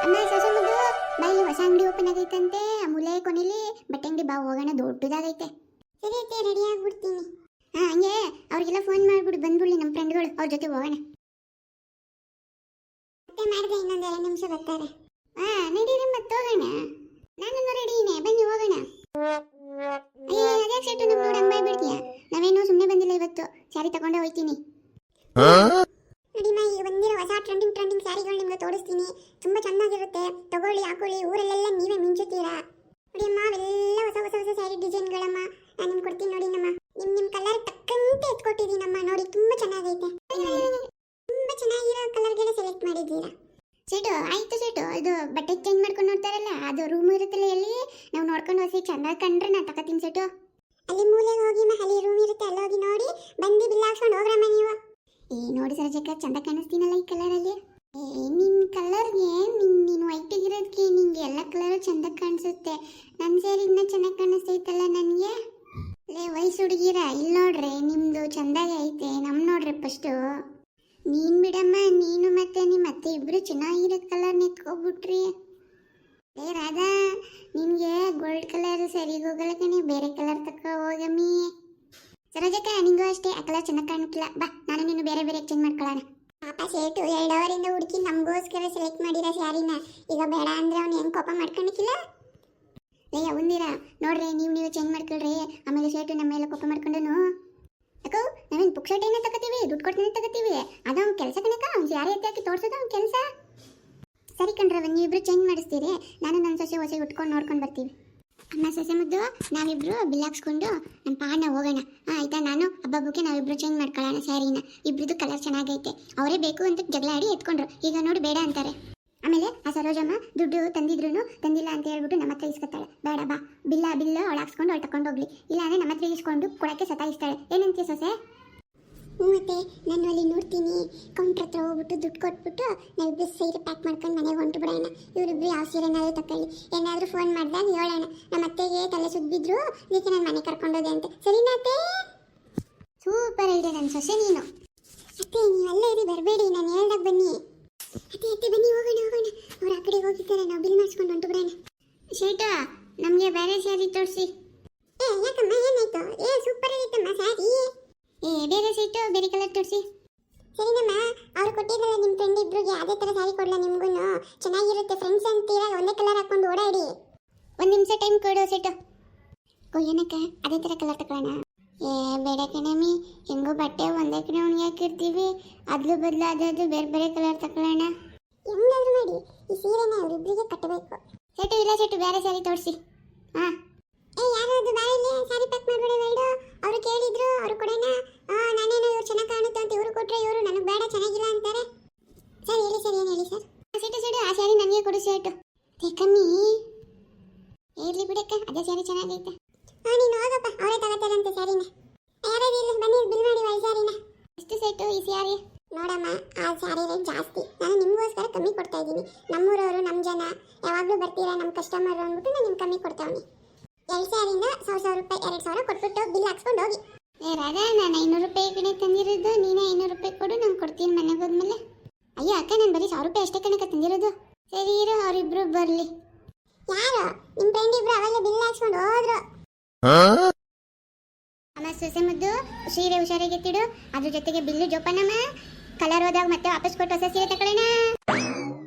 ಅಮ್ಮ ಸೊಸಮದು ಬಾಯಲ್ಲಿ ಹೊಸ ಅಂಗಡಿ ಓಪನ್ ಆಗೈತಂತೆ. ಮೂಲೆ ಕೊನೆಲಿ ಬಟ್ಟೆ ಅಂಗಡಿ ಬಾ ಹೋಗೋಣ, ದೊಡ್ಡದಾಗೈತೆ. ಸರಿ ಅತ್ತೆ, ರೆಡಿ ಆಗ್ಬಿಡ್ತೀನಿ. ಹಂಗೆ ಅವ್ರಿಗೆಲ್ಲ ಫೋನ್ ಮಾಡ್ಬಿಡು, ಬಂದ್ಬಿಡ್ಲಿ ನಮ್ಮ ಫ್ರೆಂಡ್ಗಳು, ಅವ್ರ ಜೊತೆ ಹೋಗೋಣ. ಮತ್ತೆ ಮಾಡಿದೆ, ಇನ್ನೊಂದು 2 ನಿಮಿಷ ಬರ್ತಾರೆ. ನಡೀರಿ ಮತ್ತೆ ಹೋಗೋಣ. ನಾನು ರೆಡಿನೇ, ಬನ್ನಿ ಹೋಗೋಣ. ಅದೇ ಸೆಟ್ಟು ನಮ್ ನೋಡಿ ಹಂಗೆ ಬಿಡ್ತೀಯ. ನಾವೇನು ಸುಮ್ಮನೆ ಬಂದಿಲ್ಲ ಇವತ್ತು, ಸ್ಯಾರಿ ತಗೊಂಡೆ ಹೋಗ್ತೀನಿ. ನಡಿಮ್ಮ, ಈಗ ಬಂದಿರೋ ಹೊಸ ಟ್ರೆಂಡಿಂಗ್ ಸ್ಯಾರಿಗಳು ನಿಮ್ಗೆ ತೋರಿಸ್ತೀನಿ. ತುಂಬಾ ಚೆನ್ನಾಗಿರುತ್ತೆ, ತಗೊಳ್ಳಿ, ಹಾಕೊಳ್ಳಿ. ಊರಲ್ಲೆಲ್ಲ ನೀವೇ ಮಿಂಚುತ್ತೀರಾ. ನೋಡಿಯಮ್ಮ, ಅವೆಲ್ಲ ಹೊಸ ಸ್ಯಾರಿ ಡಿಸೈನ್ಗಳಮ್ಮ. ನಾನು ನಿಮ್ಗೆ ಕೊಡ್ತೀನಿ ನೋಡಿ ನಮ್ಮ. ನಿಮ್ ಕಲರ್ ತಕ್ಕಂತೆ ಎತ್ಕೊಟ್ಟಿದ್ದೀನಮ್ಮ. ನೋಡಿ, ತುಂಬಾ ಚೆನ್ನಾಗೈತೆ. ತುಂಬಾ ಚೆನ್ನಾಗಿರೋ ಕಲರ್ಗೆಲ್ಲ ಸೆಲೆಕ್ಟ್ ಮಾಡಿದ್ದೀರಾ. ಸೀಟು ಆಯ್ತು, ಸೀಟು ಇದು ಬಟ್ಟೆ ಚೇಂಜ್ ಮಾಡ್ಕೊಂಡು ನೋಡ್ತಾರಲ್ಲ, ಅದು ರೂಮ್ ಇರುತ್ತಲ್ಲ, ಎಲ್ಲಿ ನಾವು ನೋಡ್ಕೊಂಡು ಹೋಗಿ ಚೆನ್ನಾಗಿ ಕಂಡ್ರೆ ನಾನು ತಗೋತೀನಿ. ಸೀಟು ಅಲ್ಲಿ ಮೂಲೆಗೆ ಹೋಗಿ, ಅಲ್ಲಿ ರೂಮ್ ಇರುತ್ತೆ, ಅಲ್ಲಿ ಹೋಗಿ ನೋಡಿ ಬಂದು ಬಿಲ್ ಹಾಕ್ಸ್ಕೊಂಡು ಹೋಗ್ರಮ್ಮ ನೀವು. ನೋಡಿ ಸರಜಕ್ಕ, ಚಂದ ಕಾಣಿಸ್ತೀನಲ್ಲ ಈ ಕಲರಲ್ಲಿ. ನಿನ್ನ ಕಲರ್ಗೆ ನೀನು ವೈಟಿಗಿರೋದಕ್ಕೆ ನಿಂಗೆ ಎಲ್ಲ ಕಲರು ಚಂದ ಕಾಣಿಸುತ್ತೆ. ನನ್ನ ಸೇರಿ ಇನ್ನೂ ಚೆನ್ನಾಗಿ ಕಾಣಿಸ್ತೈತಲ್ಲ ನನಗೆ. ವಯಸ್ಸು ಹುಡುಗಿರ, ಇಲ್ಲಿ ನೋಡ್ರಿ, ನಿಮ್ಮದು ಚಂದಾಗಿ ಐತೆ. ನಮ್ಮ ನೋಡ್ರಿ ಫಸ್ಟು. ನೀನು ಬಿಡಮ್ಮ, ನೀನು ಮತ್ತೆ ನಿಮ್ಮ ಅತ್ತೆ ಇಬ್ಬರು ಚೆನ್ನಾಗಿರೋ ಕಲರ್ ನಿಂತ್ಕೊಬಿಟ್ರಿ. ರಾಧಾ, ನಿನಗೆ ಗೋಲ್ಡ್ ಕಲರ್ ಸರಿ ಹೋಗಲ್ಲ ಕಣೆ, ಬೇರೆ ಕಲರ್ ತಕ್ಕ ಹೋಗಮ್ಮಿ. ಸರೋಜಕ್ಕ, ನಿಂಗೂ ಅಷ್ಟೇ, ಆ ಕಲರ್ ಚೆನ್ನಾಗಿ ಕಾಣಕ್ಕಿಲ್ಲ. ಬಾ, ನಾನು ನೀನು ಬೇರೆ ಎಕ್ಸ್ಚೇಂಜ್ ಮಾಡ್ಕೊಳ್ಳೋಣ. ಪಾಪ ಸೇಟು 2 ಅವರಿಂದ ಹುಡುಕಿ ನಮಗೋಸ್ಕರ ಸೆಲೆಕ್ಟ್ ಮಾಡಿರೋ ಸ್ಯಾರಿನ ಈಗ ಬೇಡ ಅಂದ್ರೆ ಅವ್ನು ಹೆಂಗೆ ಕೋಪ ಮಾಡ್ಕೊಂಡಿಕ್ಕಿಲ್ಲ. ಅವಂದಿರ ನೋಡ್ರಿ, ನೀವು ಚೇಂಜ್ ಮಾಡ್ಕೊಳ್ರಿ. ಆಮೇಲೆ ಸೇಟು ನಮ್ಮ ಮೇಲೆ ಕೋಪ ಮಾಡ್ಕೊಂಡನು. ಯಾಕೋ ನಾವೇನು ಪುಕ್ಷಟೇನ ತಗೋತೀವಿ, ದುಡ್ಡು ಕೊಡ್ತೀನಿ ತಗೋತೀವಿ. ಅದು ಅವ್ನ ಕೆಲಸ ಕಣಕ, ಅವ್ನು ಸ್ಯಾರಿ ಎತ್ತಿ ಹಾಕಿ ತೋರಿಸೋದು ಅವ್ನ ಕೆಲಸ. ಸರಿ ಕಣ್ರವ, ನೀವಿಬ್ರು ಚೇಂಜ್ ಮಾಡಿಸ್ತೀರಿ, ನಾನು ನನ್ನ ಸೊಸೆ ಹೊಸ ಉಟ್ಕೊಂಡು ನೋಡ್ಕೊಂಡು ಬರ್ತೀವಿ. ಅಮ್ಮ ಸೊಸೆ ಮುದ್ದು, ನಾವಿಬ್ರು ಬಿಲ್ ಹಾಕ್ಸ್ಕೊಂಡು ನಮ್ಮ ಪಾಡ್ನ ಹೋಗೋಣ. ಆಯ್ತಾ, ನಾನು ಹಬ್ಬಕ್ಕೆ ನಾವಿಬ್ರು ಚೇಂಜ್ ಮಾಡ್ಕೊಳ್ಳೋಣ ಸ್ಯಾರಿನ. ಇಬ್ರದ್ದು ಕಲರ್ ಚೆನ್ನಾಗೈತೆ. ಅವರೇ ಬೇಕು ಅಂತ ಜಗಳ ಆಡಿ ಎತ್ಕೊಂಡ್ರು, ಈಗ ನೋಡಿ ಬೇಡ ಅಂತಾರೆ. ಆಮೇಲೆ ಆ ಸರೋಜಮ್ಮ ದುಡ್ಡು ತಂದಿಲ್ಲ ಅಂತ ಹೇಳ್ಬಿಟ್ಟು ನಮ್ಮ ಹತ್ರ ಇಸ್ಕೊತಾಳೆ. ಬೇಡ ಬಾ, ಬಿಲ್ಲ ಅವಳು ಹಾಕ್ಸ್ಕೊಂಡು ಅವಳು ತಗೊಂಡು ಹೋಗ್ಲಿ, ಇಲ್ಲಾಂದ್ರೆ ನಮ್ಮ ಹತ್ರ ಇಸ್ಕೊಂಡು ಕೊಡೋಕ್ಕೆ ಸತಾಯಿಸ್ತಾಳೆ. ಏನಂತೀಯ ಸೊಸೆ? ಮತ್ತೆ ನಾನು ಅಲ್ಲಿ ನೋಡ್ತೀನಿ, ಕೌಂಟ್ರ್ ಹತ್ರ ಹೋಗ್ಬಿಟ್ಟು ದುಡ್ಡು ಕೊಟ್ಬಿಟ್ಟು ನಾವಿಬ್ರು ಸೀರೆ ಪ್ಯಾಕ್ ಮಾಡ್ಕೊಂಡು ಮನೆಗೆ ಹೊಂಟು ಬಿಡೋಣ. ಇವರಿಬ್ರು ಯಾವ ಸೀರೆನಾದ್ರೂ ತಗೊಳ್ಳಿ. ಏನಾದರೂ ಫೋನ್ ಮಾಡಿದಾಗ ಹೇಳೋಣ, ನಮ್ಮ ಅತ್ತೆಗೆ ತಲೆ ಸುದ್ದಿದ್ರು, ಇದಕ್ಕೆ ನಾನು ಮನೆ ಕರ್ಕೊಂಡೋದೆ ಅಂತ. ಸರಿನಾ ಅತ್ತೆ? ಸೂಪರ್ ಐಡಿಯಾ ನನ್ನ ಸೊಸೆ ನೀನು. ಅತ್ತೆ, ನೀವು ಅಲ್ಲೇ ಇರಿ, ಬರಬೇಡಿ, ನಾನು ಹೇಳ್ದಾಗ ಬನ್ನಿ. ಅತ್ತೆ ಬನ್ನಿ, ಹೋಗೋಣ. ಅವ್ರು ಆ ಕಡೆ ಹೋಗಿದ್ದಾರೆ, ನಾವು ಬಿಲ್ ಮಾಡಿಸ್ಕೊಂಡು ಹೊಂಟು ಬಿಡೋಣ. ಶೇಟ, ನಮಗೆ ಬೇರೆ ಸ್ಯಾರಿ ತೋರಿಸಿ. ಯಾಕಮ್ಮ, ಏನಾಯ್ತು? ಸೂಪರ್ ಆಗಿತ್ತಮ್ಮ ಸ್ಯಾರಿ. ಬೇರೆ ಸೀಟು, ಬೇರೆ ಕಲರ್ ತೋರಿಸಿ. ಸರಿನಮ್ಮ, ಅವ್ರು ಕೊಟ್ಟಿದ್ದಲ್ಲ ನಿಮ್ಮ ಫ್ರೆಂಡ್ ಇಬ್ರಿಗೆ, ಅದೇ ಥರ ಸ್ಯಾರಿ ಕೊಡಲ ನಿಮಗೂ? ಚೆನ್ನಾಗಿರುತ್ತೆ, ಫ್ರೆಂಡ್ಸ್ ಅಂತೀರ, ಒಂದೇ ಕಲರ್ ಹಾಕೊಂಡು ಓಡಾಡಿ. 1 ನಿಮಿಷ ಟೈಮ್ ಕೊಡು ಸೀಟು. ಏನಕ್ಕ, ಅದೇ ಥರ ಕಲರ್ ತಗೊಳ್ಳೋಣ? ಬೇಡ ಕಣಮ್ಮಿ, ಹೆಂಗೋ ಬಟ್ಟೆ ಒಂದೇ ಕಡೆ ಉಣ್ಗಿ ಹಾಕಿರ್ತೀವಿ, ಅದ್ರ ಬದಲು ಅದಾದ್ರು ಬೇರೆ ಕಲರ್ ತಗೊಳ್ಳೋಣ. ಹೆಂಗಾದ್ರೂ ಮಾಡಿ ಈ ಸೀರೆನ ಅವರಿಬ್ಬರಿಗೆ ಕಟ್ಟಬೇಕು. ಸೆಟ್ಟು ಇಲ್ಲ, ಸೆಟ್ಟು ಬೇರೆ ಸ್ಯಾರಿ ತೋರಿಸಿ. ಯಾರಾದ್ರು ಬಾಯಲ್ಲಿ ಸ್ಯಾರಿ ಪ್ಯಾಕ್ ಮಾಡ್ಬಿಡಿ ಬೇಡ. ಅವರು ಕೇಳಿದ್ರು, ಅವರು ಕೊಡೋಣ. ನಾನೇನೋ ಇವ್ರು ಚೆನ್ನಾಗಿ ಕಾಣುತ್ತೆ ಅಂತ ಇವರು ಕೊಟ್ಟರೆ, ಇವರು ನನಗೆ ಬೇಡ, ಚೆನ್ನಾಗಿಲ್ಲ ಅಂತಾರೆ. ಸರ್ ಹೇಳಿ ಸರ್, ಏನು ಹೇಳಿ ಸರ್? ಸೆಟ್ಟು ಆ ಸ್ಯಾರಿ ನನಗೆ ಕೊಡು ಸೆಟ್ಟು. ಕಮ್ಮಿ ಇರ್ಲಿ ಬಿಡಕ್ಕ, ಅದೇ ಸ್ಯಾರಿ ಚೆನ್ನಾಗೈತೆ. ನೀನು ಹೋಗಪ್ಪ, ಅವರೇ ತಗೋತಾರಂತೆ ಸ್ಯಾರಿನ. ಯಾರು ಇಲ್ಲ, ಬನ್ನಿ ಬಿಲ್ ಮಾಡಿ ಈ ಸ್ಯಾರಿನ. ಎಷ್ಟು ಸೆಟ್ಟು ಈ ಸ್ಯಾರಿ? ನೋಡಮ್ಮ, ಆ ಸ್ಯಾರಿ ರೇಟ್ ಜಾಸ್ತಿ, ನಾನು ನಿಮಗೋಸ್ಕರ ಕಮ್ಮಿ ಕೊಡ್ತಾ ಇದ್ದೀನಿ. ನಮ್ಮೂರವರು, ನಮ್ಮ ಜನ ಯಾವಾಗಲೂ ಬರ್ತೀರಾ, ನಮ್ಮ ಕಸ್ಟಮರ್ ಅಂದ್ಬಿಟ್ಟು ನಾನು ನಿಮ್ಗೆ ಕಮ್ಮಿ ಕೊಡ್ತಾವನಿ. 2 ಸ್ಯಾರಿಯಿಂದ 1,000 ರೂಪಾಯಿ, 2,000 ಕೊಟ್ಬಿಟ್ಟು ಬಿಲ್ ಹಾಕ್ಸ್ಕೊಂಡು ಹೋಗಿ. ರಾಧಾ, ನಾನು 500 ರೂಪಾಯಿ ಕಡೆ ತಂದಿರೋದು, ನೀನೇ 500 ರೂಪಾಯಿ ಕೊಡು, ನಾನು ಕೊಡ್ತೀನಿ ಮನೆಗೆ ಹೋದ್ಮೇಲೆ. ಅಯ್ಯೋ ಅಕ್ಕ, ನಾನು ಬರೀ 1,000 ರೂಪಾಯಿ ಅಷ್ಟೇ ಕಣಕ್ಕೆ ತಂದಿರೋದು. ಸರಿ ಇರೋ, ಅವರಿಬ್ರು ಬರಲಿ. ಯಾರು? ನಿಮ್ಮ ಫ್ರೆಂಡ್ ಇಬ್ರು ಅವಾಗಲೇ ಬಿಲ್ ಹಾಕ್ಸ್ಕೊಂಡು ಹೋದ್ರು. ಅಮ್ಮ ಸೊಸೆ ಮುದ್ದು, ಸೀರೆ ಹುಷಾರಾಗಿ ಎತ್ತಿಡು, ಅದ್ರ ಜೊತೆಗೆ ಬಿಲ್ಲು ಜೋಪಾನಮ್ಮ. ಕಲರ್ ಹೋದಾಗ ಮತ್ತೆ ವಾಪಸ್ ಕೊಟ್ಟು ಹೊಸ ಸೀರೆ ತಗೊಳ್ಳೋಣ.